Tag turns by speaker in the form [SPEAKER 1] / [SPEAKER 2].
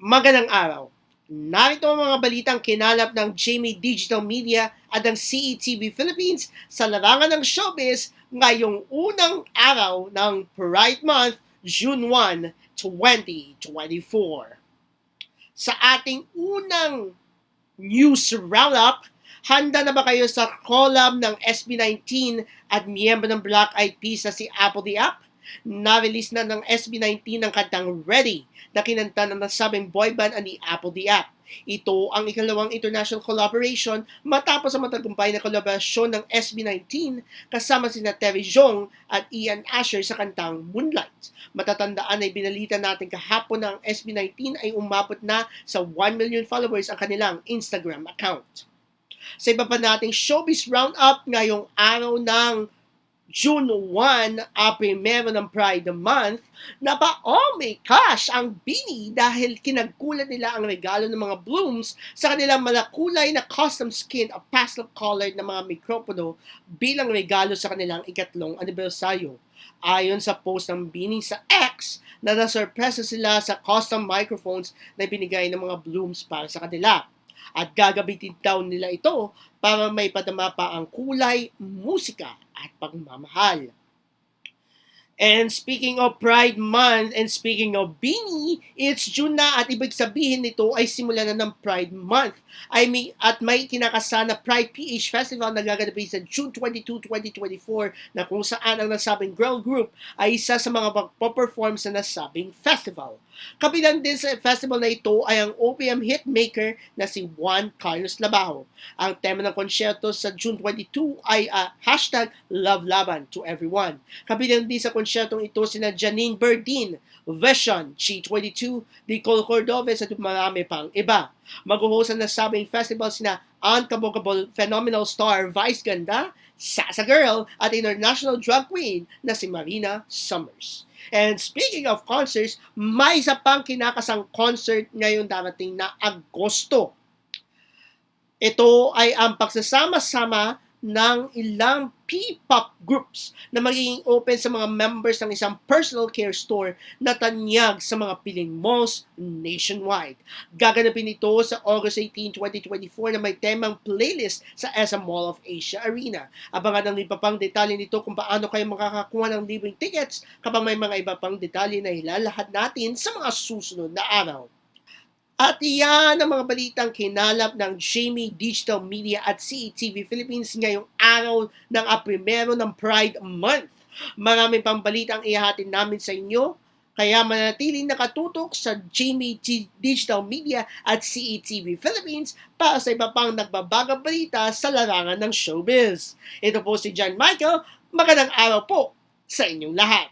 [SPEAKER 1] Magandang araw. Narito ang mga balitang kinalap ng GMA Digital Media at ng CETV Philippines sa larangan ng showbiz ngayong unang araw ng Pride Month, June 1, 2024. Sa ating unang news roundup, handa na ba kayo sa collab ng SB19 at miyembro ng Black Eyed Peas na si Apple the App? Na-release na ng SB19 ang kantang Ready na kinanta ng nasabing boyband ni Apple the App. Ito ang ikalawang international collaboration matapos ang matagumpay na kolaborasyon ng SB19 kasama sina Terry Jong at Ian Asher sa kantang Moonlight. Matatandaan ay binalita natin kahapon na ang SB19 ay umabot na sa 1 million followers ang kanilang Instagram account. Sa iba pa nating showbiz roundup ngayong araw ng June 1, primero ng Pride Month, na oh my gosh, ang BINI dahil kinagkulan nila ang regalo ng mga blooms sa kanilang malakulay na custom skin o pastel-colored na mga mikropono bilang regalo sa kanilang ikatlong anibersaryo. Ayon sa post ng BINI sa X, na nasurpresa sila sa custom microphones na binigay ng mga blooms para sa kanila. At gagabitin daw nila ito para may padama pa ang kulay, musika at pagmamahal. And speaking of Pride Month and speaking of BINI, it's June na at ibig sabihin nito ay simula na ng Pride Month. At may kinakasana Pride PH Festival na gaganapin sa June 22, 2024 na kung saan ang nasabing girl group ay isa sa mga magpo-perform sa nasabing festival. Kabilang din sa festival na ito ay ang OPM hitmaker na si Juan Carlos Labajo. Ang tema ng konsyerto sa June 22 ay #Love Laban to Everyone. Kabilang din sa konsyertong ito sina Janine Berdin, Vision, G22, Nicole Cordovez at marami pang iba. Mag-uhost ang nasabing festival sina Uncomfortable Phenomenal Star Vice Ganda, Sasa Girl at International Drag Queen na si Marina Summers. And speaking of concerts, may isa pang kinakasang concert ngayong darating na Agosto. Ito ay ang pagsasama-sama ng ilang P-pop groups na magiging open sa mga members ng isang personal care store na tanyag sa mga piling malls nationwide. Gaganapin ito sa August 18, 2024 na may temang playlist sa SM Mall of Asia Arena. Abangan ang iba pang detalye nito kung paano kayo makakakuha ng libreng tickets kapag may mga iba pang detalye na ilalahad natin sa mga susunod na araw. At iyan ang mga balitang kinalap ng GMA Digital Media at CETV Philippines ngayong araw ng primero ng Pride Month. Maraming pang balitang ihahatid namin sa inyo, kaya manatiling nakatutok sa GMA Digital Media at CETV Philippines para sa iba pang nagbabagang balita sa larangan ng showbiz. Ito po si John Michael, magandang araw po sa inyong lahat.